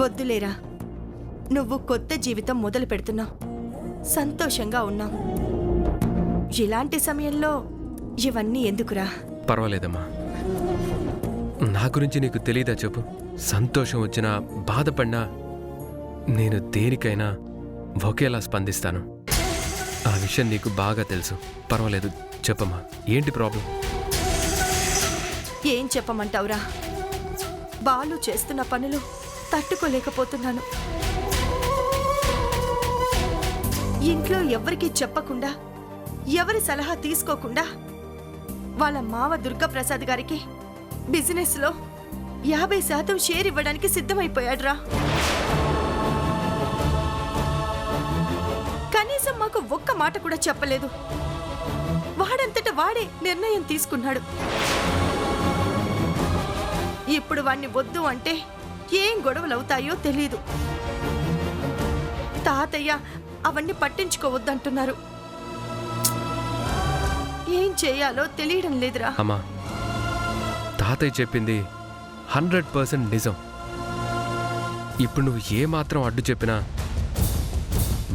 వద్దులేరా, నువ్వు కొత్త జీవితం మొదలు పెడుతున్నావు, సంతోషంగా ఉన్నావు. ఇలాంటి సమయంలో ఇవన్నీ ఎందుకురా? పర్వాలేదమ్మా, నా గురించి నీకు తెలీదా చెప్పు? సంతోషం వచ్చినా బాధపడినా నేను దేనికైనా ఒకేలా స్పందిస్తాను. ఆ విషయం నీకు బాగా తెలుసు. పర్వాలేదు, చెప్పమ్మా, ఏంటి ప్రాబ్లం? ఏం చెప్పమంటావురా? బాలు చేస్తున్న పనులు తట్టుకోలేకపోతున్నాను. ఇంట్లో ఎవరికీ చెప్పకుండా, ఎవరి సలహా తీసుకోకుండా వాళ్ళ మావ దుర్గాప్రసాద్ గారికి బిజినెస్లో 50% షేర్ ఇవ్వడానికి సిద్ధమైపోయాడ్రా. కనీసం మాకు ఒక్క మాట కూడా చెప్పలేదు. వాడంతట వాడే నిర్ణయం తీసుకున్నాడు. ఇప్పుడు వాణ్ణి వద్దు అంటే ఏం గొడవలవుతాయో తెలీదు. తాతయ్య అవన్నీ పట్టించుకోవద్దంటున్నారు. ఏం చేయాలో తెలియడం లేదురా. అమ్మా, తాతయ్య చెప్పింది 100% నిజం. ఇప్పుడు నువ్వు ఏమాత్రం అడ్డు చెప్పినా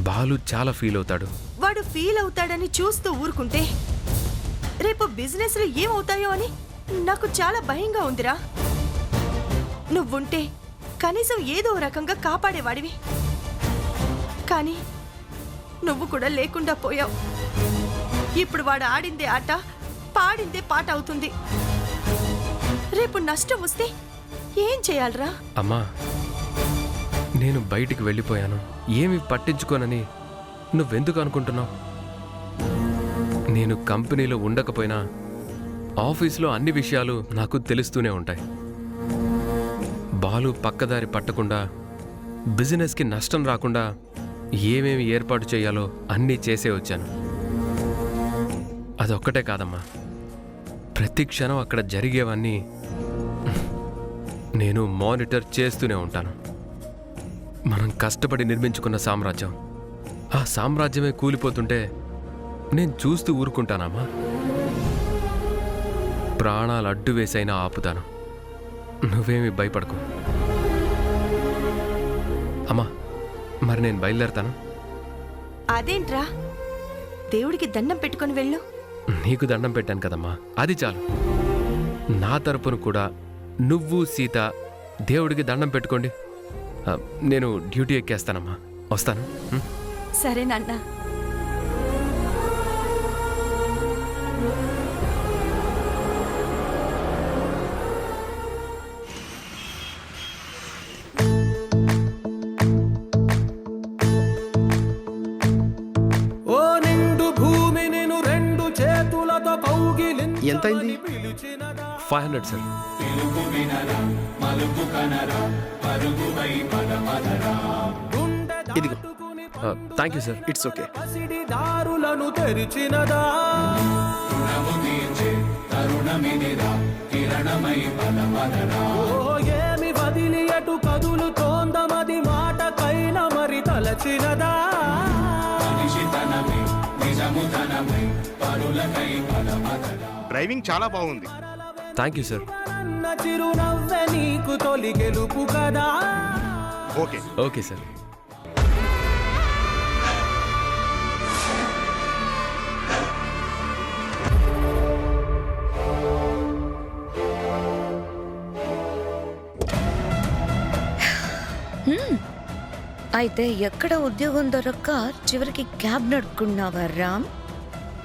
బాలు చాలా ఫీల్ అవుతాడు. వాడు ఫీల్ అవుతాడని చూస్తూ ఊరుకుంటే రేపు బిజినెస్లు ఏమవుతాయో అని నాకు చాలా భయంగా ఉందిరా. నువ్వుంటే కనీసం ఏదో రకంగా కాపాడేవాడివి. కానీ నువ్వు కూడా లేకుండా పోయావు. ఇప్పుడు వాడు ఆడిందే ఆట, పాడిందే పాట అవుతుంది. రేపు నష్టం వస్తే ఏం చేయాలరా? అమ్మా, నేను బయటికి వెళ్ళిపోయాను, ఏమి పట్టించుకోనని నువ్వెందుకు అనుకుంటున్నావు? నేను కంపెనీలో ఉండకపోయినా ఆఫీస్లో అన్ని విషయాలు నాకు తెలుస్తూనే ఉంటాయి. బాలు పక్కదారి పట్టకుండా, బిజినెస్కి నష్టం రాకుండా ఏమేమి ఏర్పాటు చేయాలో అన్నీ చేసే వచ్చాను. అదొక్కటే కాదమ్మా, ప్రతి క్షణం అక్కడ జరిగేవన్నీ నేను మానిటర్ చేస్తూనే ఉంటాను. మనం కష్టపడి నిర్మించుకున్న సామ్రాజ్యం, ఆ సామ్రాజ్యమే కూలిపోతుంటే నేను చూస్తూ ఊరుకుంటానమ్మా? ప్రాణాలు అడ్డు వేసైనా ఆపుతాను. నువ్వేమీ భయపడకు అమ్మా. మరి నేను బయలుదేరతాను. అదేంట్రా, దేవుడికి దండం పెట్టుకొని వెళ్ళు. నీకు దండం పెట్టాను కదమ్మా, అది చాలు. నా తరపున కూడా నువ్వు సీత దేవుడికి దండం పెట్టుకోండి. నేను డ్యూటీ ఎక్కేస్తానమ్మా, వస్తాను. సరే నాన్న. ఎంతైంది? 500 సార్. ఇదిగో. Thank you sir. It's okay. ఏమి వదిలి అటు కదులుతోందమది మాటకైన మరి తలచినదా? డ్రైవింగ్ చాలా బాగుంది. Thank you sir. చిరునవ్వె నీకు తొలి గెలుపు కదా. Okay okay sir. అయితే ఎక్కడ ఉద్యోగం దొరక్క చివరికి క్యాబ్ నడుపుకున్నావా రామ్?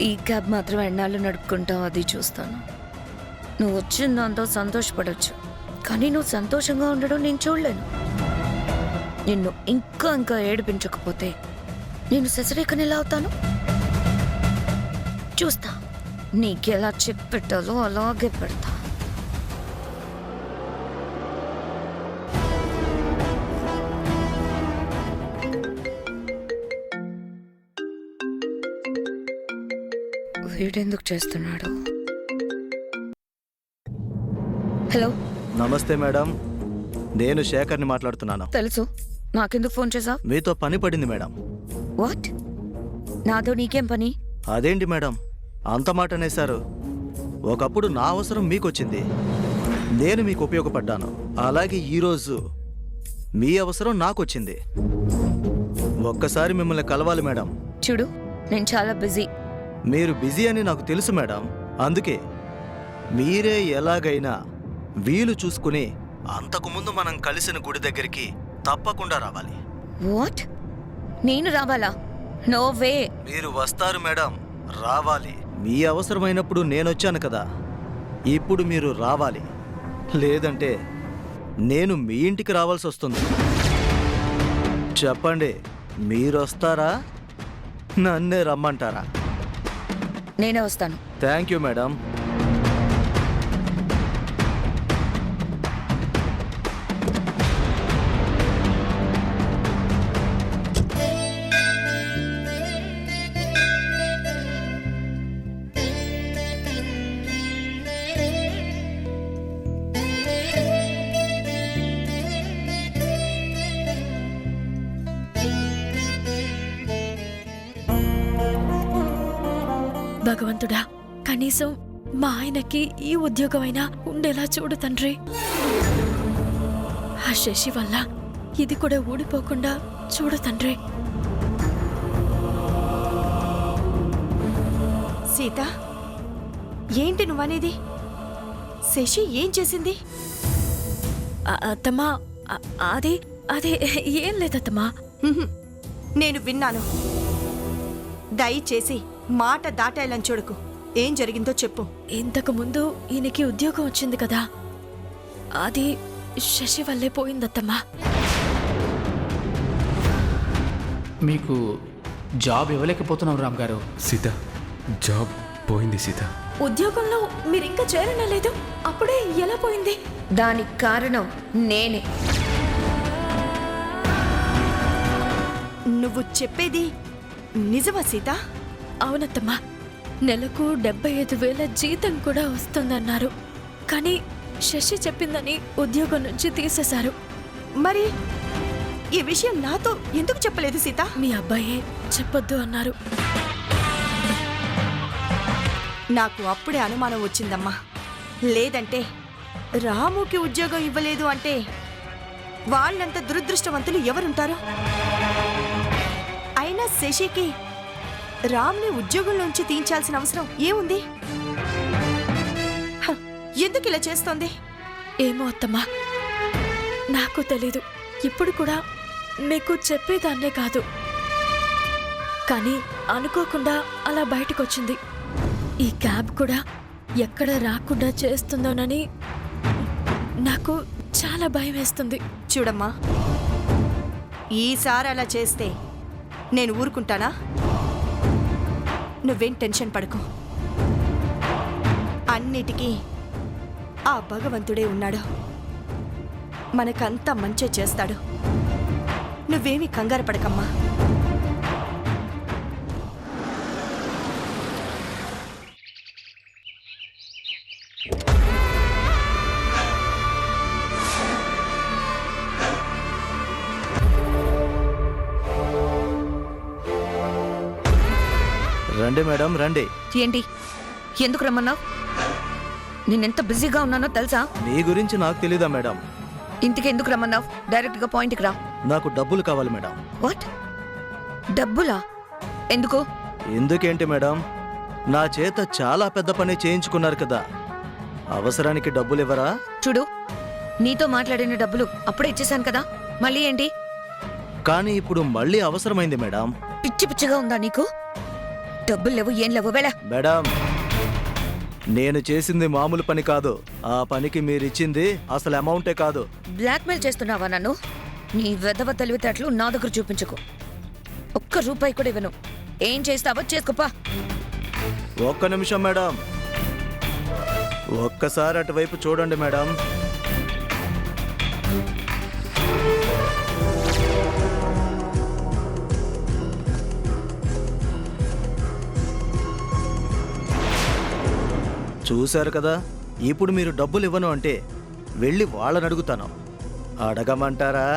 ఈ క్యాబ్ మాత్రం ఎన్నాళ్ళు నడుపుకుంటావు అది చూస్తాను. నువ్వు వచ్చిన దాంతో సంతోషపడవచ్చు, కానీ నువ్వు సంతోషంగా ఉండడం నేను చూడలేను. నిన్ను ఇంకా ఇంకా ఏడిపించకపోతే నేను శశరేఖని ఎలా అవుతాను చూస్తా. నీకెలా చెక్ పెట్టాలో అలాగే పెడతా. వీడెందుకు చేస్తున్నాడు? హలో, నమస్తే మేడం, నేను శేఖర్ని మాట్లాడుతున్నాను. తెలుసు. నాకెందుకు ఫోన్ చేసావు? మీతో పని పడింది మేడం. వాట్? నాతో నీకేం పని? అదేంటి మేడం అంత మాట అనేశారు? ఒకప్పుడు నా అవసరం మీకొచ్చింది, నేను మీకు ఉపయోగపడ్డాను. అలాగే ఈరోజు మీ అవసరం నాకొచ్చింది. ఒక్కసారి మిమ్మల్ని కలవాలి మేడం. చూడు, నేను చాలా బిజీ. మీరు బిజీ అని నాకు తెలుసు మేడం. అందుకే మీరే ఎలాగైనా వీలు చూసుకుని అంతకుముందు మనం కలిసిన గుడి దగ్గరికి తప్పకుండా రావాలి. వాట్? నేను రావాలా? No way. మీరు వస్తారు మేడం, రావాలి. మీ అవసరమైనప్పుడు నేనొచ్చాను కదా, ఇప్పుడు మీరు రావాలి. లేదంటే నేను మీ ఇంటికి రావాల్సి వస్తుంది. చెప్పండి, మీరు వస్తారా, నన్నే రమ్మంటారా? నేనే వస్తాను. Thank you madam. భగవంతుడా, కనీసం మా ఆయనకి ఈ ఉద్యోగమైనా ఉండేలా చూడు తండ్రి. ఆ శశి వల్ల ఇది కూడా ఊడిపోకుండా చూడు తండ్రి. సీత, ఏంటి నువ్వనేది? శశి ఏం చేసింది? అత్తమ్మా, అది అదే ఏం లేదత్తమ్మా. హుహుం, నేను విన్నాను. దయచేసి మాట దాటాయలని చూడకు. ఏం జరిగిందో చెప్పు. ఇంతకు ముందు ఈయనకి ఉద్యోగం వచ్చింది కదా, అది శశి వల్లే పోయిందత్తమ్మా. మీకు జాబ్ ఇవ్వలేకపోతున్నాం రామ్ గారు. సీత, జాబ్ పోయింది సీత. ఉద్యోగంలో మీరింకా చేరనలేదు, అప్పుడే ఎలా పోయింది? దానికి కారణం నేనే. నువ్వు చెప్పేది నిజమా సీత? అవునత్తమ్మా, నెలకు 75,000 జీతం కూడా వస్తుందన్నారు. కానీ శశి చెప్పిందని ఉద్యోగం నుంచి తీసేశారు. మరి ఈ విషయం నాతో ఎందుకు చెప్పలేదు సీత? మీ అబ్బాయే చెప్పొద్దు అన్నారు. నాకు అప్పుడే అనుమానం వచ్చిందమ్మా. లేదంటే రాముకి ఉద్యోగం ఇవ్వలేదు అంటే వాళ్ళంత దురదృష్టవంతులు ఎవరుంటారు? అయినా శశికి రామ్ని ఉద్యోగంలోంచి తీయించాల్సిన అవసరం ఏముంది? హ, ఎందుకు ఇలా చేస్తోంది? ఏమో అత్తమ్మా, నాకు తెలీదు. ఇప్పుడు కూడా మీకు చెప్పేదాన్నే కాదు, కానీ అనుకోకుండా అలా బయటకొచ్చింది. ఈ క్యాబ్ కూడా ఎక్కడ రాకుండా చేస్తుందోనని నాకు చాలా భయం వేస్తుంది. చూడమ్మా, ఈసారి అలా చేస్తే నేను ఊరుకుంటానా? నువ్వేం టెన్షన్ పడకు. అన్నిటికీ ఆ భగవంతుడే ఉన్నాడు. మనకంతా మంచి చేస్తాడు. నువ్వేమీ కంగారు పడకమ్మా. రండి మేడం, రండి. ఏంటి? ఎందుకు రమ్మన్నావు? నేనెంత బిజీగా ఉన్నానో తెలుసా? మీ గురించి నాకు తెలీదా మేడం? ఇంటికి ఎందుకు రమ్మన్నావు? డైరెక్ట్గా పాయింట్కి రా. నాకు డబ్బులు కావాలి మేడం. వాట్? డబ్బులా? ఎందుకు? ఎందుకేంటి మేడం, నా చేత చాలా పెద్ద పని చేయించుకున్నారు కదా, అవసరానికి డబ్బులు ఇవ్వరా? చూడు, నీతో మాట్లాడిన డబ్బులు అప్పుడే ఇచ్చేశాను కదా, మళ్ళీ ఏంటి? కానీ ఇప్పుడు మళ్ళీ అవసరమైంది మేడం. పిచ్చి పిచ్చిగా ఉందా నీకు? డబ్బులు లేవు, ఏం లేవు, వెళ్ళ. మేడం, నేను చేసింది మామూలు పని కాదు. ఆ పనికి మీరిచ్చింది అసలు అమౌంటే కాదు. బ్లాక్మెయిల్ చేస్తున్నావా నన్ను? నీ వెధవ తెలివితేటలు నా దగ్గర చూపించుకో. ఒక్క రూపాయి కూడా ఇవ్వను. ఏం చేస్తావో చేసుకోపా. ఒక్క నిమిషం మేడం, ఒక్కసారి అటువైపు చూడండి మేడం. చూశారు కదా, ఇప్పుడు మీరు డబ్బులు ఇవ్వను అంటే వెళ్ళి వాళ్ళని అడుగుతాను. అడగమంటారా?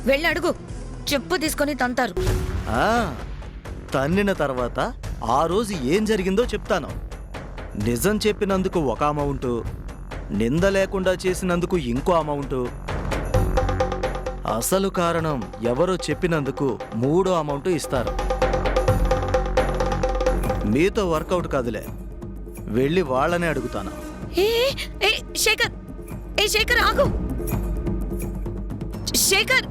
వెళ్ళి అడుగు. చెప్పు తీసుకొని తంతారు. తన్నిన తర్వాత ఆ రోజు ఏం జరిగిందో చెప్తాను. నిజం చెప్పినందుకు ఒక అమౌంట్, నింద లేకుండా చేసినందుకు ఇంకో అమౌంట్, అసలు కారణం ఎవరో చెప్పినందుకు 3 అమౌంట్ ఇస్తారు. మీతో వర్కౌట్ కాదులే, వెళ్ళి వాళ్ళనే అడుగుతాను. ఏ ఏ శేఖర్, ఏ శేఖర్ ఆగు. శేఖర్.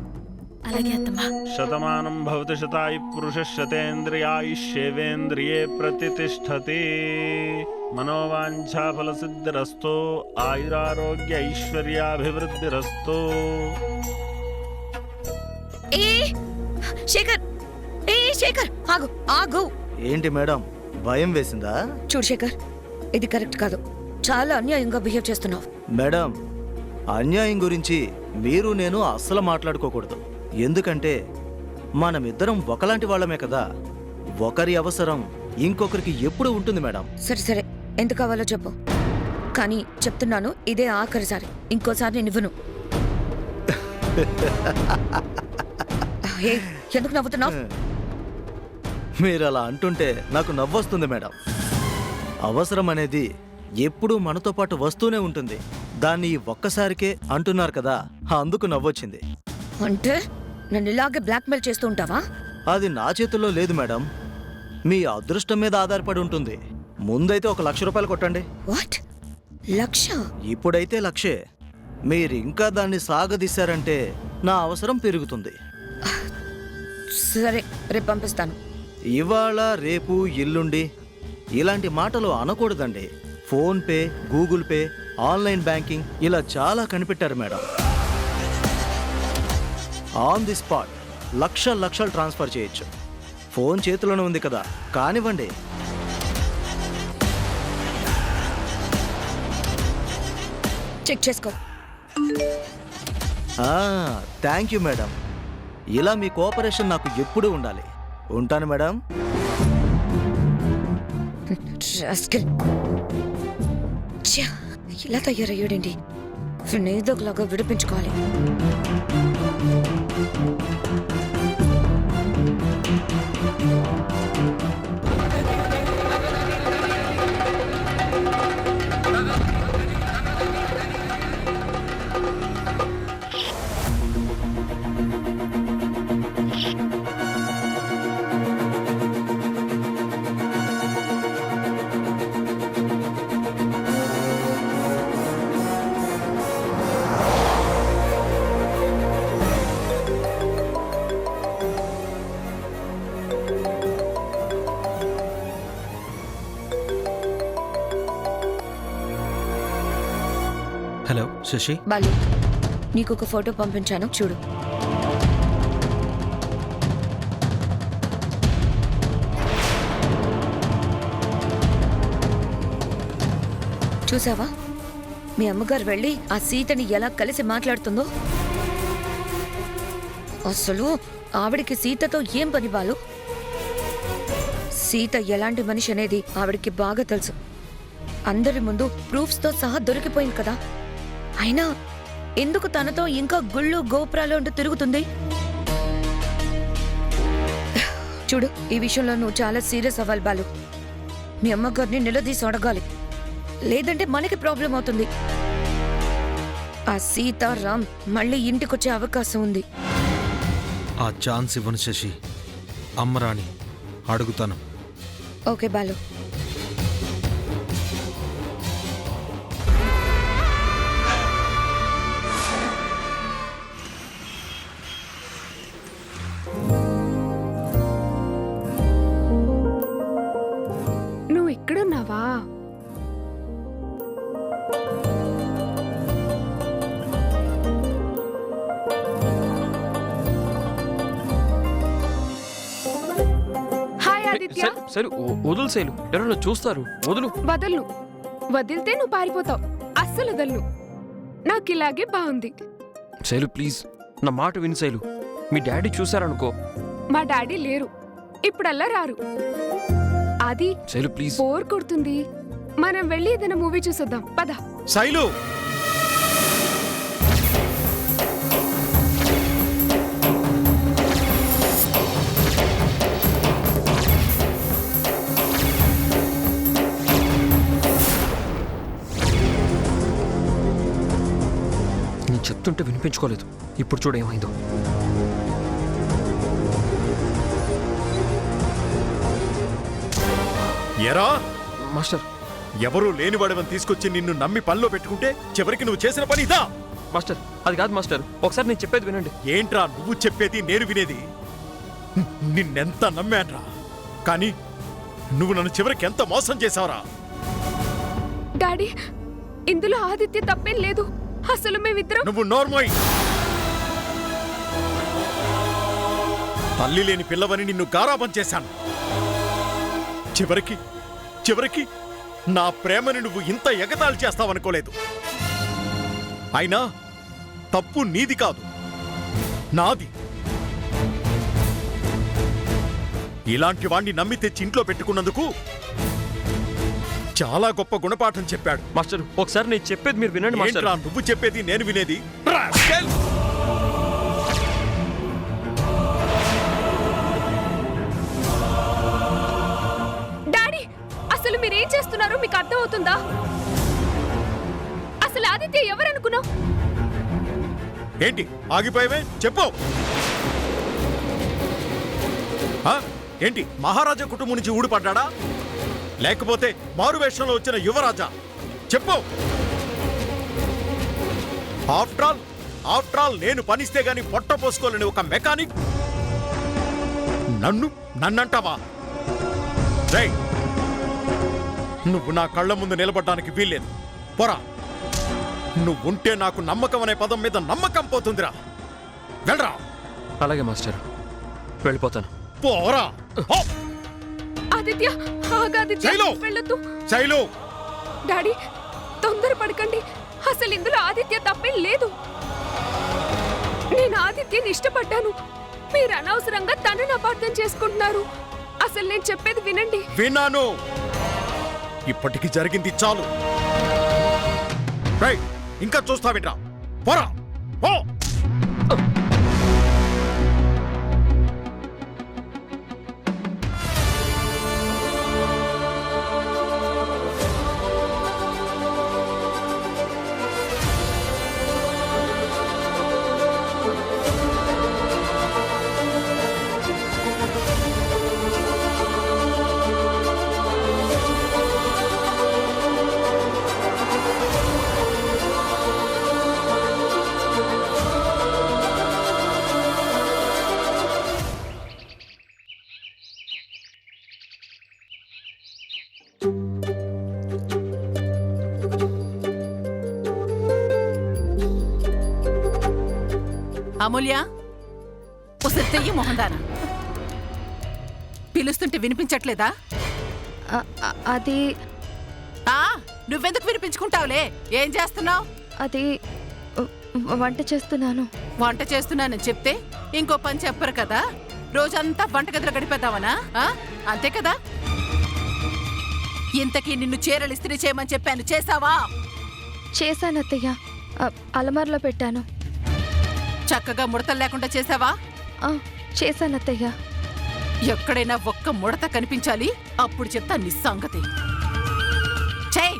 అలాగే అత్తమ్మా. శతమానం భవతి శతాయు పురుష శతేంద్రియాయుష్యేవేంద్రియే ప్రతిష్టతి. మనోవాంఛా ఫలసిద్ధిరస్తో ఆయురారోగ్య ఐశ్వర్యాభివృద్ధిరస్తో. ఏ శేఖర్, ఏ శేఖర్ ఆగు ఆగు. ఏంటి మేడం, భయం వేసిందా? చూడు శేఖర్, ఇది కరెక్ట్ కాదు. చాలా అన్యాయంగా బిహేవ్ చేస్తున్నావు. మేడం, అన్యాయం గురించి మీరు నేను అస్సలు మాట్లాడుకోకూడదు. ఎందుకంటే మనమిద్దరం ఒకలాంటి వాళ్ళమే కదా. ఒకరి అవసరం ఇంకొకరికి ఎప్పుడు ఉంటుంది మేడం. సరే సరే, ఎంత కావాలో చెప్పు. కానీ చెప్తున్నాను, ఇదే ఆఖరిసారి. ఇంకోసారి నేను ఇవ్వను. ఎందుకు నవ్వుతున్నావు? మీరు అలా అంటుంటే నాకు నవ్వొస్తుంది మేడం. అవసరం అనేది ఎప్పుడూ మనతో పాటు వస్తూనే ఉంటుంది. దాన్ని ఈ ఒక్కసారికే అంటున్నారు కదా, అందుకు నవ్వొచ్చింది. అంటే నన్ను ఇలాగే బ్లాక్మెయిల్ చేస్తూ ఉంటావా? అది నా చేతుల్లో లేదు మేడం, మీ అదృష్టం మీద ఆధారపడి ఉంటుంది. ముందైతే 1 లక్ష రూపాయలు కొట్టండి. వాట్? 1,00,000? ఇప్పుడైతే 1,00,000. మీరు ఇంకా దాన్ని సాగదీశారంటే నా అవసరం పెరుగుతుంది. సరే, రేపు పంపిస్తాను. ఇవాళ రేపు ఎల్లుండి ఇలాంటి మాటలు అనకూడదండి. PhonePe, Google pay, online banking ఇలా చాలా కనిపెట్టారు మేడం. ఆన్ ది స్పాట్ లక్షలు ట్రాన్స్ఫర్ చేయొచ్చు. ఫోన్ చేతిలోనే ఉంది కదా, కానివ్వండి. చెక్ చేసుకో. Thank you madam. ఇలా మీ కోఆపరేషన్ నాకు ఎప్పుడూ ఉండాలి. ఉంటాను మేడం. రాస్కల్. ఛా, ఇలా తయారయ్యాడండి. ఏదో ఒకలాగా విడిపించుకోవాలి. హలో శశి. బాలు, నీకు ఒక ఫోటో పంపించాను, చూడు. చూసావా? మీ అమ్మగారు వెళ్ళి ఆ సీతని ఎలా కలిసి మాట్లాడుతుందో. అసలు ఆవిడికి సీతతో ఏం పని బాలు? సీత ఎలాంటి మనిషి అనేది ఆవిడికి బాగా తెలుసు. అందరి ముందు ప్రూఫ్స్తో సహా దొరికిపోయింది కదా. అయినా ఎందుకు తనతో ఇంకా గుళ్ళు గోపురాలు అంటూ తిరుగుతుంది? చూడు, ఈ విషయంలో నువ్వు చాలా సీరియస్ అవ్వాలి బాలు. మీ అమ్మగారిని నిలదీసి అడగాలి, లేదంటే మనకి ప్రాబ్లం అవుతుంది. ఆ సీతారాం మళ్ళీ ఇంటికొచ్చే అవకాశం ఉంది. ఆ ఛాన్స్ ఇవ్వను శశి. అమ్మరాని అడుగుతాను. ఓకే బాలు. నువ్వు ఇక్కడున్నావా? హాయ్ ఆదిత్య. సరే వదులు శైలు, ఎవరన్నా చూస్తారు. వదులు. వదలను. వదిలితే నువ్వు పారిపోతావు. అస్సలు వదలను. నాకు ఇలాగే బాగుంది. శైలు ప్లీజ్, నా మాట విని శైలు. మీ డాడీ చూసారనుకో. మా డాడీ లేరు, ఇప్పుడల్లా రారు. అది శైలు ప్లీజ్. బోర్ కొడుతుంది. మనం వెళ్ళి ఏదైనా మూవీ చూసొద్దాం, పద. శైలు. చెప్తుంటే వినిపించుకోలేదు. ఇప్పుడు చూడు ఏమైందో. ఎరా మాస్టర్ ఎవరూ లేనివాడవని తీసుకొచ్చి నిన్ను నమ్మి పనిలో పెట్టుకుంటే చివరికి నువ్వు చేసిన పని ఇదా? మాస్టర్ అది కాదు మాస్టర్, ఒకసారి నేను చెప్పేది వినండి. ఏంట్రా నువ్వు చెప్పేది నేను వినేది? నిన్నెంత నమ్మాన్రా, కానీ నువ్వు నన్ను చివరికి ఎంత మోసం చేశావురా? డాడీ ఇందులో ఆదిత్య తప్పేం లేదు. అసలు మేమిద్దరం నువ్వు నోర్మోయ్. తల్లి లేని పిల్లవని నిన్ను గారాబం చేశాను. చివరికి నా ప్రేమని నువ్వు ఇంత ఎగతాళి చేస్తావనుకోలేదు. అయినా తప్పు నీది కాదు, నాది. ఇలాంటి వాణ్ణి నమ్మి తెచ్చి ఇంట్లో పెట్టుకున్నందుకు చాలా గొప్ప గుణపాఠం చెప్పాడు. మాస్టర్ ఒకసారి నేను చెప్పేది మీరు వినండి మాస్టర్. ఏంట్రా నువ్వు చెప్పేది నేను వినేది? డాడీ అసలు మీరేం చేస్తున్నారో మీకు అర్థం అవుతుందా? అసలు ఆదిత్య ఎవరనుకున్నావు? ఏంటి ఆగిపోయావే? చెప్పు. ఏంటి మహారాజా కుటుంబం నుంచి ఊడిపడ్డా, లేకపోతే మారువేషంలో వచ్చిన యువరాజా? చెప్పు. ఆఫ్టర్ ఆల్ నేను పనిస్తే గాని పొట్ట పోసుకోలేని ఒక మెకానిక్ నన్నంటావా? రేయ్, నువ్వు నా కళ్ళ ముందు నిలబడడానికి వీల్లేదు. పోరా. నువ్వుంటే నాకు నమ్మకం అనే పదం మీద నమ్మకం పోతుందిరా. వెళ్ళరా. అలాగే మాస్టర్, వెళ్ళిపోతాను. పోరా. ఆదిత్య ఆగాదిత్య వెళ్ళొద్దు. శైలు. డాడీ తొందరపడకండి. అసలు ఇందులో ఆదిత్య తప్పేం లేదు. నేను ఆదిత్యని ఇష్టపడ్డాను. మీరు అనవసరంగా తనని అపార్థం చేసుకుంటున్నారు. అసలు నేను చెప్పేది వినండి. విన్నాను. ఇప్పటికి జరిగింది చాలు. రేయ్, ఇంకా చూస్తావిట్రా. పోరా. పో. అమూల్య, ఉసెత్తయ్యి మొహందానా, పిలుస్తుంటే వినిపించట్లేదా? అది నువ్వెందుకు వినిపించుకుంటావులే? ఏం చేస్తున్నావు? అది వంట చేస్తున్నాను. వంట చేస్తున్నానని చెప్తే ఇంకో పని చెప్పరు కదా. రోజంతా వంటగదిలో గడిపేద్దామనా? అంతే కదా. ఇంతకీ నిన్ను చీరలు ఇస్త్రీ చేయమని చెప్పాను, చేసావా? చేశాను అత్తయ్య, అలమార్లో పెట్టాను. చక్కగా ముడతలు లేకుండా చేసావా? చేశాను అత్తయ్య. ఎక్కడైనా ఒక్క ముడత కనిపించాలి, అప్పుడు చెప్తా నీ సంగతి. చెయ్.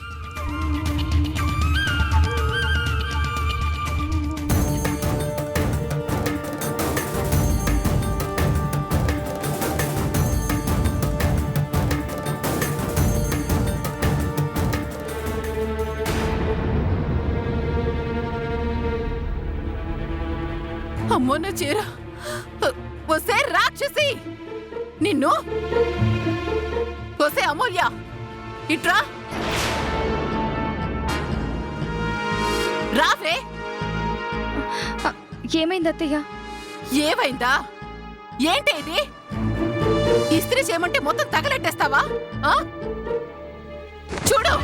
అమ్మో నా చీర. ఒసే రాక్షసి, నిన్ను. ఒసే అమూల్య, ఇట్రా. రావే. ఏమైంది అత్తయ్య? ఏమైందా? ఏంటి ఇది? ఇస్త్రీ చేయమంటే మొత్తం తగలెట్టేస్తావా? చూడు.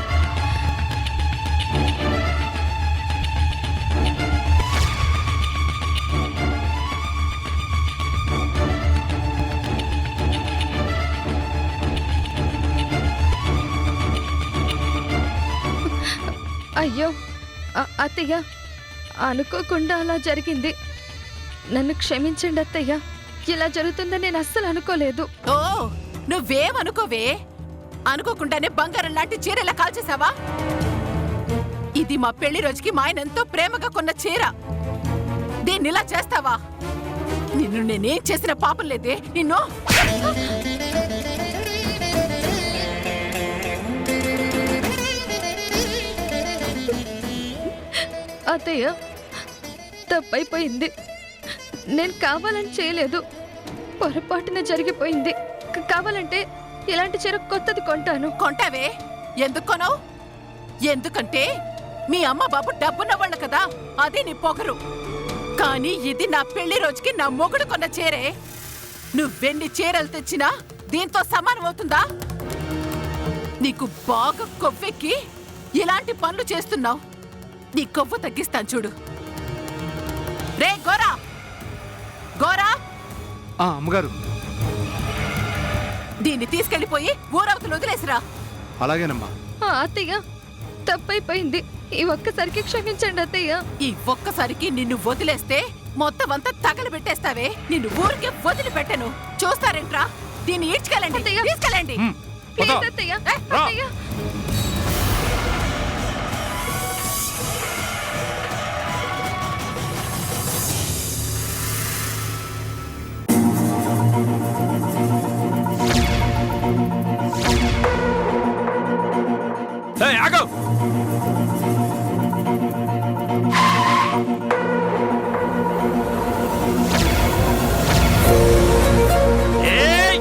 అయ్యో అత్తయ్య, అనుకోకుండా అలా జరిగింది. నన్ను క్షమించండి అత్తయ్య. ఇలా జరుగుతుందని నేను అస్సలు అనుకోలేదు. ఓ, నువ్వేమనుకోవే? అనుకోకుండానే బంగారం లాంటి చీర ఎలా కాల్చేసావా? ఇది మా పెళ్లి రోజుకి మా ఆయన ఎంతో ప్రేమగా కొన్న చీర. దీన్ని ఇలా చేస్తావా? నిన్ను నేనేం చేసిన పాపం లేదే నిన్ను. అత్తయ్య, తప్పైపోయింది. నేను కావాలని చేయలేదు, పొరపాటున జరిగిపోయింది. కావాలంటే ఇలాంటి చీర కొత్తది కొంటాను. కొంటావే? ఎందుకు కొనవు? ఎందుకంటే మీ అమ్మ బాబు డబ్బున్న వాళ్ళు కదా, అది నీ పొగరు. కానీ ఇది నా పెళ్లి రోజుకి నా మొగుడు కొన్న చీరే. నువ్వెన్ని చీరలు తెచ్చినా దీంతో సమానం అవుతుందా? నీకు బాగా కొవ్వెక్కి ఇలాంటి పనులు చేస్తున్నావు. నీ కొవ్వు తగ్గిస్తాను చూడు. రే గోరా, గోరా! అమ్మగారు, దీన్ని తీసుకెళ్లిపోయి ఊరవతలు వదిలేసిరా. అలాగేనమ్మా. అత్తయ్య, తప్పైపోయింది. ఈ ఒక్కసారికి క్షమించండి అత్తయ్య. ఈ ఒక్కసారికి నిన్ను వదిలేస్తే మొత్తం అంతా తగలబెట్టేస్తావే. నిన్ను ఊరికే వదిలిపెట్టను. చూస్తారేంట్రా? దీన్ని ఈడ్చుకెళ్ళండి, తీసుకెళ్ళండి. ప్లీజ్ అత్తయ్య, అత్తయ్య. ఆగో! ఏయ్!